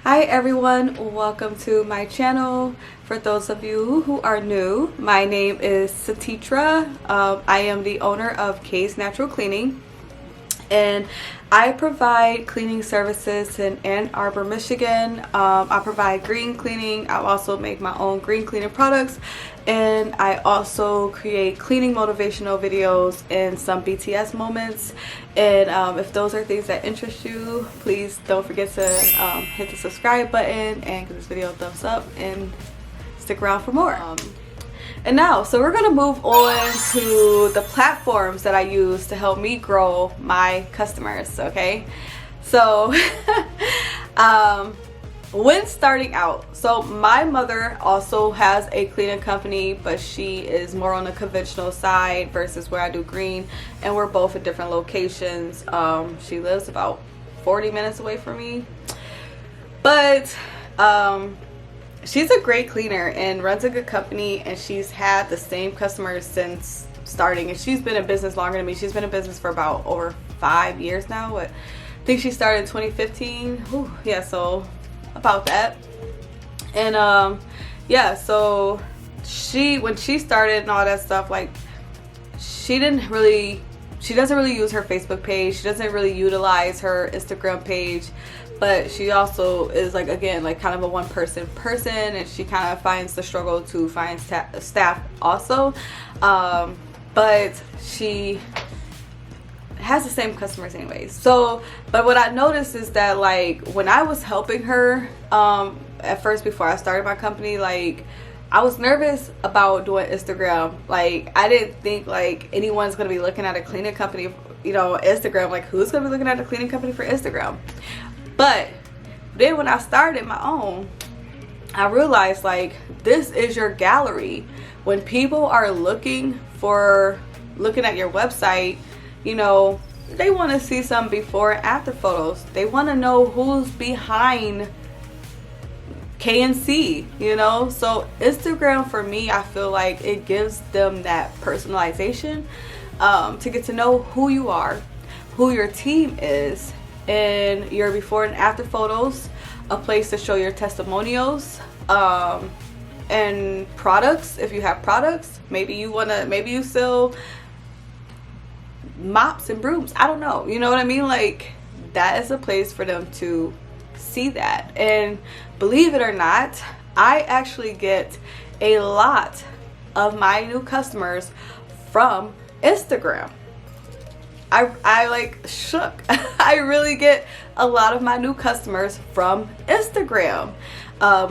Hi everyone, welcome to my channel. For those of you who are new, my name is Satitra. I am the owner of K's Natural Cleaning, and I provide cleaning services in Ann Arbor, Michigan. I provide green cleaning. I also make my own green cleaning products, and I also create cleaning motivational videos and some BTS moments. And if those are things that interest you, please don't forget to hit the subscribe button and give this video a thumbs up and stick around for more. And now, so we're gonna move on to the platforms that I use to help me grow my customers, okay? So, when starting out, so my mother also has a cleaning company, but she is more on the conventional side versus where I do green, and we're both at different locations. She lives about 40 minutes away from me, but she's a great cleaner and runs a good company, and she's had the same customers since starting, and she's been in business longer than me. She's been in business for about over 5 years now. But I think she started in 2015. Ooh, yeah, so about that. And yeah, so when she started and all that stuff, like, she doesn't really use her Facebook page. She doesn't really utilize her Instagram page. But she also is, like, again, like, kind of a one-person person, and she kind of finds the struggle to find staff also. But she has the same customers anyways. So, but what I noticed is that, like, when I was helping her at first before I started my company, like, I was nervous about doing Instagram. Like, I didn't think, like, anyone's gonna be looking at a cleaning company, you know, Instagram. Like, who's gonna be looking at a cleaning company for Instagram? But then when I started my own, I realized, like, this is your gallery. When people are looking at your website, you know, they want to see some before and after photos. They want to know who's behind KNC, you know. So Instagram, for me, I feel like it gives them that personalization, to get to know who you are, who your team is, and your before and after photos, a place to show your testimonials, and products. If you have products, maybe you sell mops and brooms, I don't know, you know what I mean? Like, that is a place for them to see that. And believe it or not, I actually get a lot of my new customers from Instagram. I like shook. I really get a lot of my new customers from Instagram.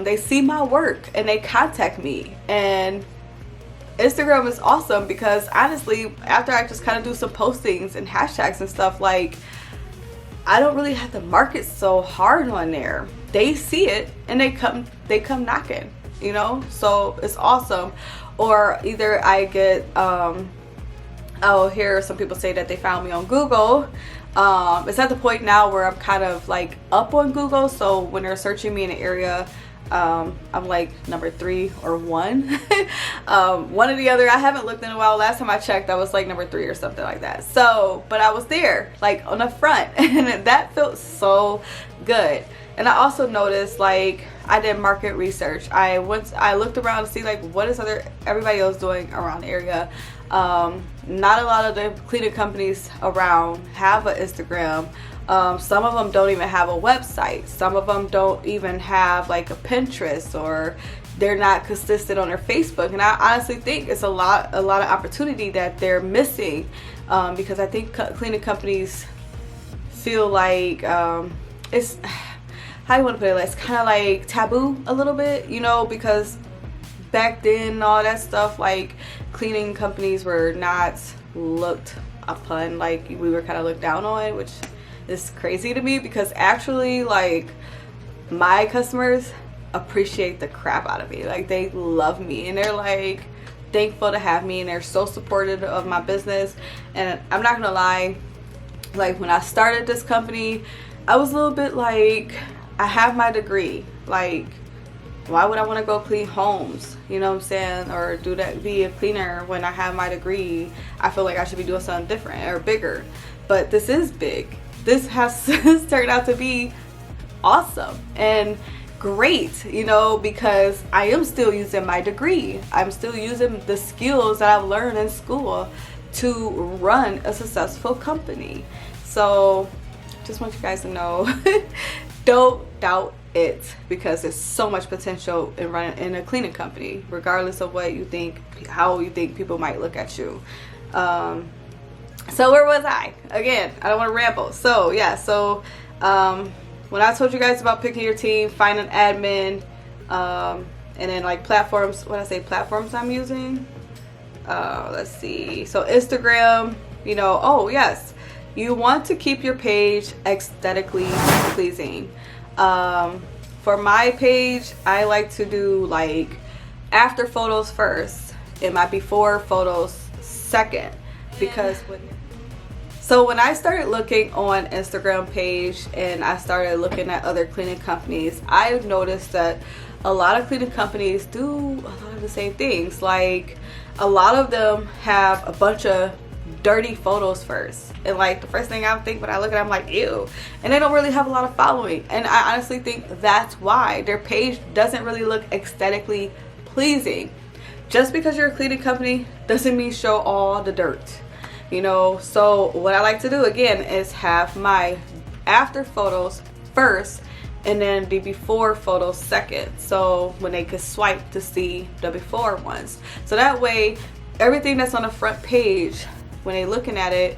They see my work and they contact me, and Instagram is awesome because, honestly, after I just kind of do some postings and hashtags and stuff, like, I don't really have to market so hard on there. They see it and they come knocking, you know. So it's awesome. Or either I get I'll hear some people say that they found me on Google. It's at the point now where I'm kind of, like, up on Google, so when they're searching me in an area, I'm like number 3 or 1. One or the other. I haven't looked in a while. Last time I checked, I was like number 3 or something like that. So, but I was there, like, on the front, and that felt so good. And I also noticed, like, I did market research. I looked around to see, like, what is everybody else doing around the area. Not a lot of the cleaning companies around have an Instagram. Some of them don't even have a website. Some of them don't even have, like, a Pinterest, or they're not consistent on their Facebook. And I honestly think it's a lot of opportunity that they're missing, because I think cleaning companies feel like it's, how do you want to put it? It's kind of like taboo a little bit, you know, because back then, all that stuff, like, cleaning companies were not looked upon, like, we were kind of looked down on, which is crazy to me, because actually, like, my customers appreciate the crap out of me. Like, they love me, and they're, like, thankful to have me, and they're so supportive of my business. And I'm not gonna lie, like, when I started this company, I was a little bit like, I have my degree, like, why would I want to go clean homes, you know what I'm saying, or be a cleaner when I have my degree? I feel like I should be doing something different or bigger. But this is big. This has turned out to be awesome and great, you know, because I am still using my degree. I'm still using the skills that I've learned in school to run a successful company. So just want you guys to know, don't doubt it, because there's so much potential in running in a cleaning company, regardless of what you think, how you think people might look at you. So where was I? Again, I don't want to ramble. So yeah, so when I told you guys about picking your team, find an admin, and then like platforms, what I say platforms I'm using, let's see, so Instagram, you know, oh yes, you want to keep your page aesthetically pleasing. For my page, I like to do like after photos first and my before photos second, because when I started looking on Instagram page and I started looking at other cleaning companies, I noticed that a lot of cleaning companies do a lot of the same things. Like a lot of them have a bunch of dirty photos first, and like the first thing I think when I look at it, I'm like, ew, and they don't really have a lot of following. And I honestly think that's why their page doesn't really look aesthetically pleasing. Just because you're a cleaning company doesn't mean show all the dirt, you know. So what I like to do again is have my after photos first and then the before photos second, so when they could swipe to see the before ones, so that way everything that's on the front page when they looking at it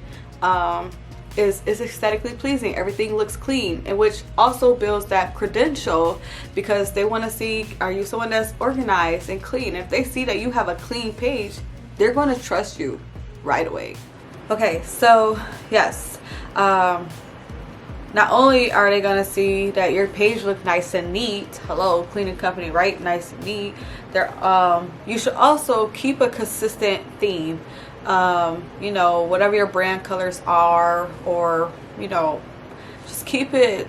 is aesthetically pleasing. Everything looks clean, and which also builds that credential, because they want to see, are you someone that's organized and clean? If they see that you have a clean page, they're going to trust you right away. Okay, so yes, not only are they going to see that your page look nice and neat, hello, cleaning company, right? Nice and neat. You should also keep a consistent theme. You know, whatever your brand colors are, or, you know, just keep it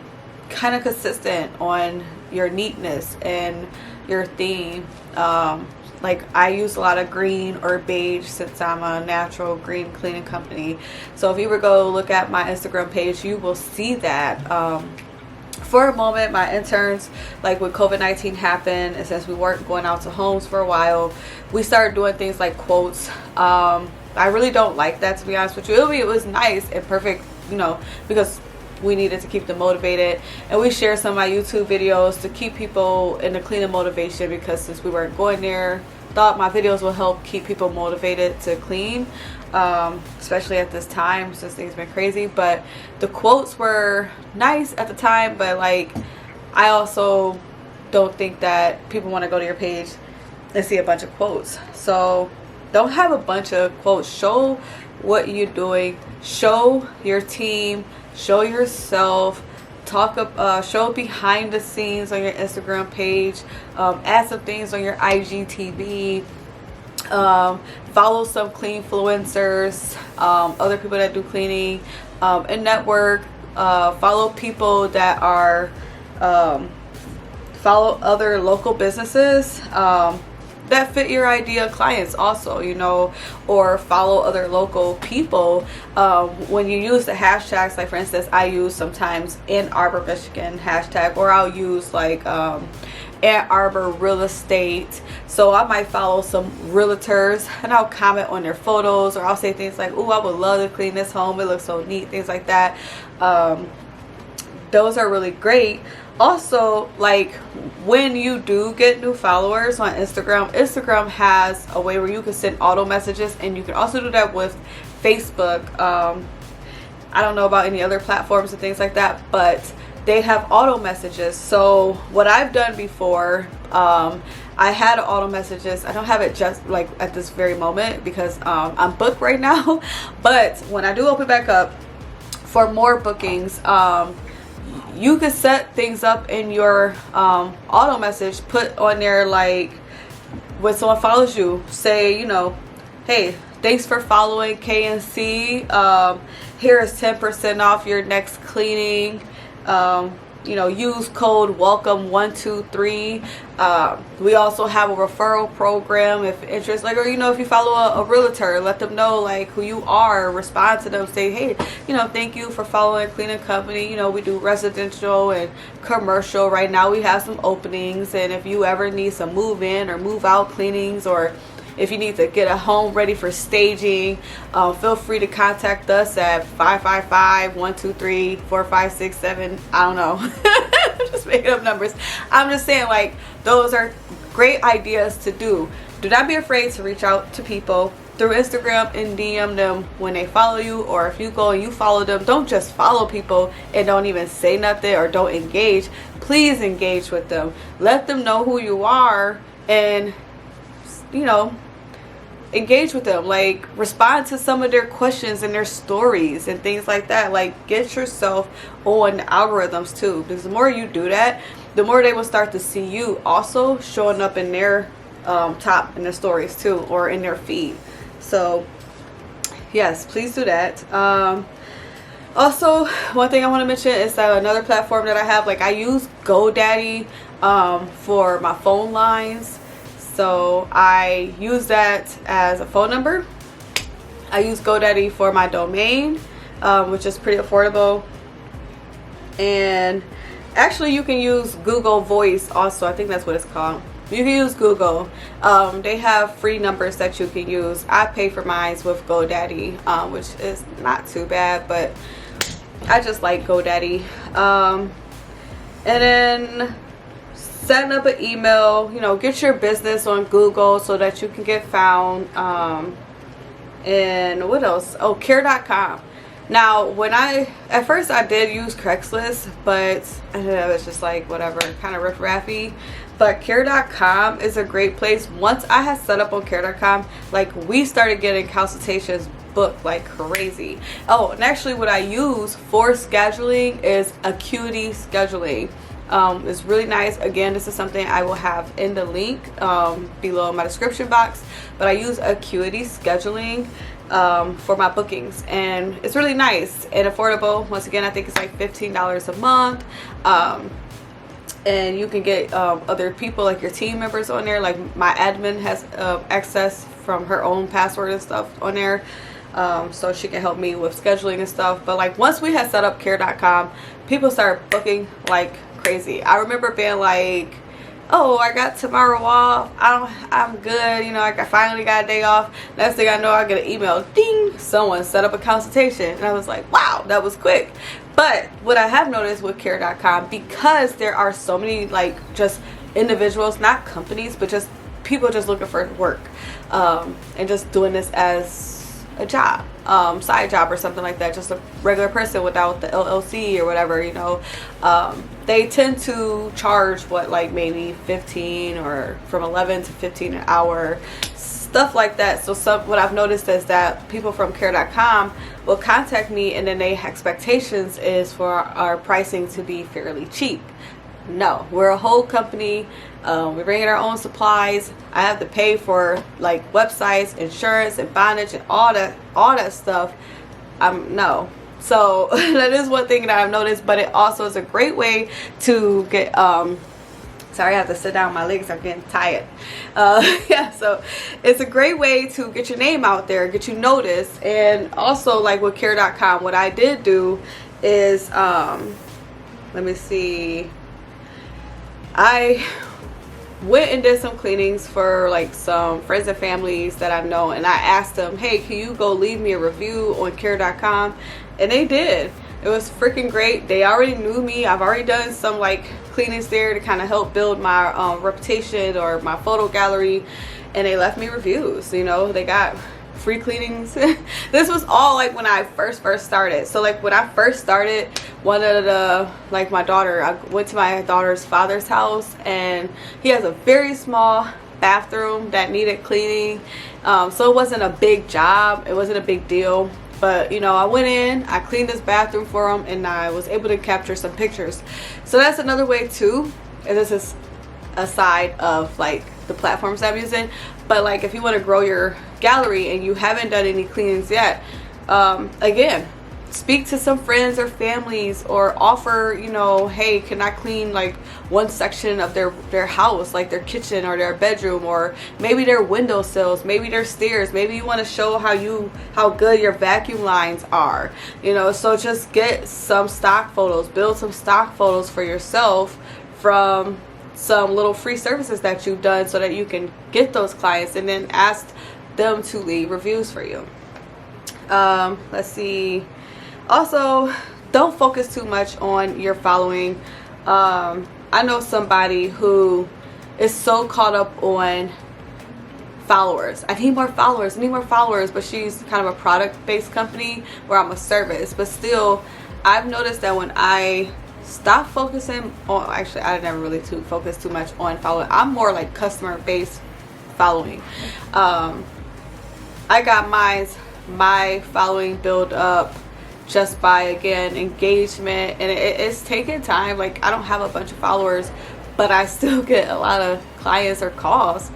kind of consistent on your neatness and your theme. Like I use a lot of green or beige since I'm a natural green cleaning company. So if you were go look at my Instagram page, you will see that. For a moment, my interns, like when COVID-19 happened, and since we weren't going out to homes for a while, we started doing things like quotes. I really don't like that, to be honest with you. It was nice and perfect, you know, because we needed to keep them motivated, and we share some of my YouTube videos to keep people in the cleaning motivation, because since we weren't going there, thought my videos will help keep people motivated to clean, especially at this time since things been crazy. But the quotes were nice at the time, but like I also don't think that people want to go to your page and see a bunch of quotes. So don't have a bunch of quotes. Show what you're doing, show your team, show yourself, show behind the scenes on your Instagram page, add some things on your IGTV, follow some clean influencers, other people that do cleaning, and network, follow people that are, follow other local businesses that fit your ideal clients also, you know, or follow other local people. When you use the hashtags, like for instance, I use sometimes Ann Arbor, Michigan hashtag, or I'll use like Ann Arbor real estate. So I might follow some realtors and I'll comment on their photos, or I'll say things like, oh, I would love to clean this home, it looks so neat, things like that. Those are really great. Also, like when you do get new followers on Instagram has a way where you can send auto messages, and you can also do that with Facebook. I don't know about any other platforms and things like that, but they have auto messages. So what I've done before, I had auto messages. I don't have it just like at this very moment because I'm booked right now, but when I do open back up for more bookings, you can set things up in your auto message, put on there like when someone follows you, say, you know, hey, thanks for following KNC, here is 10% off your next cleaning, use code welcome123. We also have a referral program if interest, like, or if you follow a realtor, let them know like who you are, respond to them, say, hey, thank you for following Cleaning Company. We do residential and commercial. Right now we have some openings, and if you ever need some move in or move out cleanings, or if you need to get a home ready for staging, feel free to contact us at 555-123-4567. I don't know. I'm just making up numbers. I'm just saying, like, those are great ideas to do. Do not be afraid to reach out to people through Instagram and DM them when they follow you, or if you go and you follow them, don't just follow people and don't even say nothing or don't engage. Please engage with them. Let them know who you are, and engage with them, like respond to some of their questions and their stories and things like that. Like, get yourself on the algorithms too, because the more you do that, the more they will start to see you also showing up in their top in their stories too, or in their feed. So yes, please do that. Also, one thing I want to mention is that another platform that I have, like, I use GoDaddy for my phone lines. So I use that as a phone number. I use GoDaddy for my domain, which is pretty affordable. And actually you can use Google Voice also. I think that's what it's called. You can use Google. They have free numbers that you can use. I pay for mine with GoDaddy, which is not too bad, but I just like GoDaddy. And then setting up an email, get your business on Google so that you can get found. And what else? Oh, Care.com. Now, at first I did use Craigslist, but it's just like whatever, kind of riff-raffy. But Care.com is a great place. Once I had set up on Care.com, like, we started getting consultations booked like crazy. Oh, and actually what I use for scheduling is Acuity Scheduling. It's really nice. Again, this is something I will have in the link below in my description box, but I use Acuity Scheduling for my bookings, and it's really nice and affordable. Once again, I think it's like $15 a month, and you can get other people, like your team members, on there. Like, my admin has access from her own password and stuff on there, so she can help me with scheduling and stuff. But like, once we had set up Care.com, people started booking like crazy. I remember being like, oh, I got tomorrow off, I'm good, I finally got a day off. Next thing I know, I get an email, ding, someone set up a consultation, and I was like, wow, that was quick. But what I have noticed with Care.com, because there are so many, like, just individuals, not companies, but just people just looking for work, and just doing this as a job, side job or something like that, just a regular person without the LLC or whatever, they tend to charge like maybe 15 or from 11 to 15 an hour, stuff like that. So what I've noticed is that people from Care.com will contact me, and then their expectations is for our pricing to be fairly cheap. No, we're a whole company. We bring in our own supplies. I have to pay for like websites, insurance, and bondage, and all that stuff. No. So that is one thing that I've noticed, but it also is a great way to get sorry, I have to sit down, my legs are getting tired. Yeah, so it's a great way to get your name out there, get you noticed. And also, like with Care.com, what I did do is let me see, I went and did some cleanings for like some friends and families that I know, and I asked them, hey, can you go leave me a review on Care.com? And they did. It was freaking great. They already knew me. I've already done some like cleanings there to kind of help build my reputation or my photo gallery, and they left me reviews. They got free cleanings. This was all like when I first started. So like when I first started, one of the, like my daughter, I went to my daughter's father's house, and he has a very small bathroom that needed cleaning. So it wasn't a big job, it wasn't a big deal, but I went in, I cleaned this bathroom for him, and I was able to capture some pictures. So that's another way too, and this is aside of like the platforms I'm using. But like, if you want to grow your gallery and you haven't done any cleanings yet, again, speak to some friends or families, or offer, you know, hey, can I clean like one section of their house, like their kitchen or their bedroom, or maybe their windowsills, maybe their stairs. Maybe you want to show how good your vacuum lines are, you know. So just get some stock photos, build some stock photos for yourself from some little free services that you've done, so that you can get those clients and then ask them to leave reviews for you. Let's see. Also, don't focus too much on your following. I know somebody who is so caught up on followers. I need more followers, but she's kind of a product-based company where I'm a service. But still, I've noticed that when I stop focusing on, actually I never really focus too much on following. I'm more like customer-based following. I got my following build up just by, again, engagement, and it's taking time. Like, I don't have a bunch of followers, but I still get a lot of clients or calls,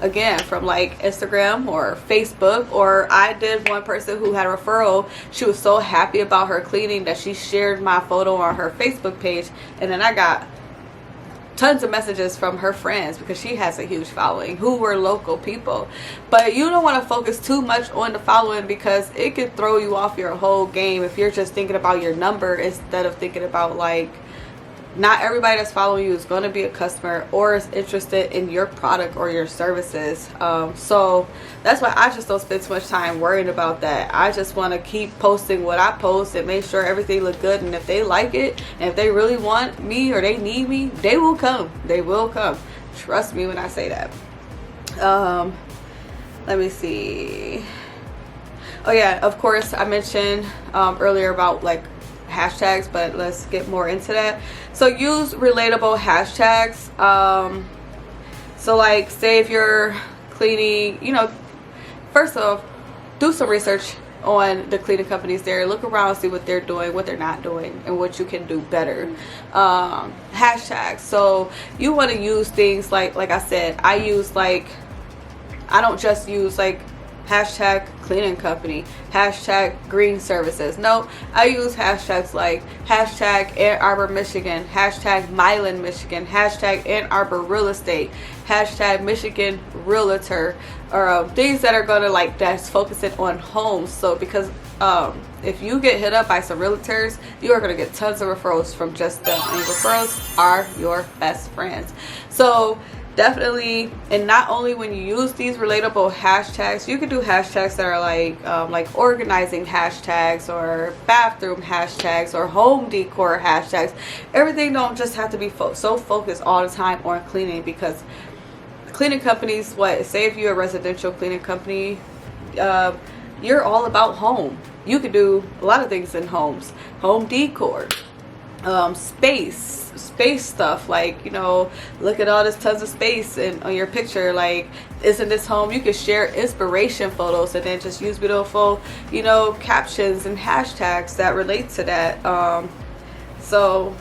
again, from like Instagram or Facebook. Or I did one person who had a referral. She was so happy about her cleaning that she shared my photo on her Facebook page, and then I got tons of messages from her friends, because she has a huge following, who were local people. But you don't want to focus too much on the following, because it could throw you off your whole game if you're just thinking about your number instead of thinking about, like, not everybody that's following you is going to be a customer or is interested in your product or your services. So that's why I just don't spend too much time worrying about that. I just want to keep posting what I post and make sure everything look good. And if they like it, and if they really want me or they need me, they will come. They will come. Trust me when I say that. Let me see. Oh yeah, of course I mentioned earlier about like hashtags, but let's get more into that. So use relatable hashtags. So like, say if you're cleaning, you know, first off, do some research on the cleaning companies there. Look around, see what they're doing, what they're not doing, and what you can do better. Hashtags. So you want to use things like I said, I don't just use like hashtag cleaning company, hashtag green services. No, I use hashtags like hashtag Ann Arbor, Michigan, hashtag Milan, Michigan, hashtag Ann Arbor real estate, hashtag Michigan realtor, or things that are gonna like, that's focusing on homes. So because if you get hit up by some realtors, you are going to get tons of referrals from just them, and referrals are your best friends. So definitely, and not only when you use these relatable hashtags, you can do hashtags that are like organizing hashtags, or bathroom hashtags, or home decor hashtags. Everything don't just have to be so focused all the time on cleaning, because cleaning companies, say if you're a residential cleaning company, you're all about home. You could do a lot of things in homes, home decor, space stuff, like, you know, look at all this tons of space on your picture, like, isn't this home? You could share inspiration photos and then just use beautiful, you know, captions and hashtags that relate to that. So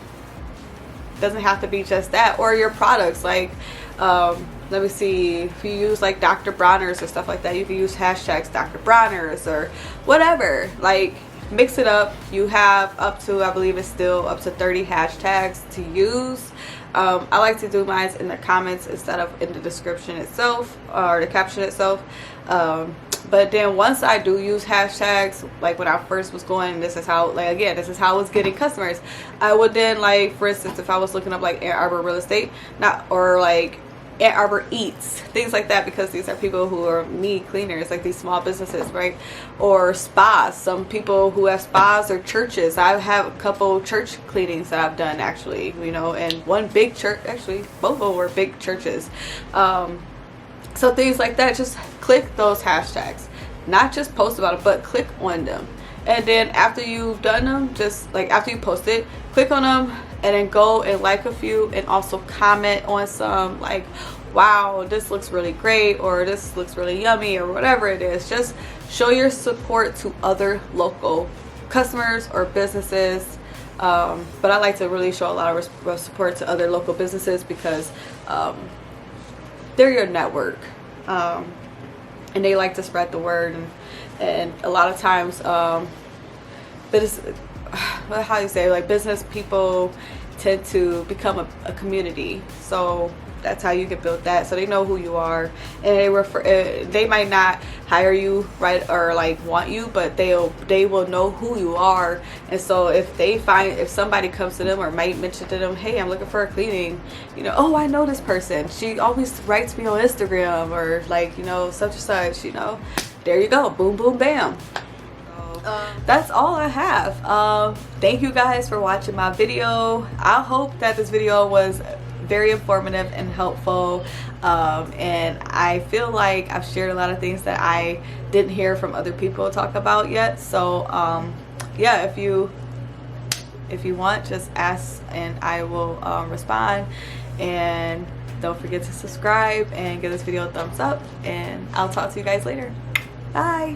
it doesn't have to be just that. Or your products, like let me see, if you use like Dr. Bronner's or stuff like that, you can use hashtags Dr. Bronner's or whatever. Like, mix it up. You have up to, I believe it's still up to 30 hashtags to use. I like to do mine in the comments instead of in the description itself, or the caption itself. But then once I do use hashtags, like when I first was going, this is how, like, again, this is how I was getting customers. I would then, like, for instance, if I was looking up like Ann Arbor real estate, or like Ann Arbor eats, things like that, because these are people who are need cleaners, like these small businesses, right? Or spas, some people who have spas, or churches. I have a couple church cleanings that I've done, actually, you know, and one big church, actually both of them were big churches. So things like that, just click those hashtags, not just post about it, but click on them. And then after you've done them, just like after you post it, click on them and then go and like a few, and also comment on some, like, wow, this looks really great, or this looks really yummy, or whatever it is. Just show your support to other local customers or businesses. But I like to really show a lot of support to other local businesses, because they're your network, and they like to spread the word. And a lot of times how you say, like, business people tend to become a community. So that's how you can build that, so they know who you are, and they might not hire you, right, or like want you, but they will know who you are. And so if somebody comes to them or might mention to them, hey, I'm looking for a cleaning, you know, oh, I know this person, she always writes me on Instagram, or like, you know, such and such, you know, there you go, boom boom bam. That's all I have. Thank you guys for watching my video. I hope that this video was very informative and helpful, and I feel like I've shared a lot of things that I didn't hear from other people talk about yet. So yeah, if you want, just ask and I will respond. And don't forget to subscribe and give this video a thumbs up, and I'll talk to you guys later. Bye.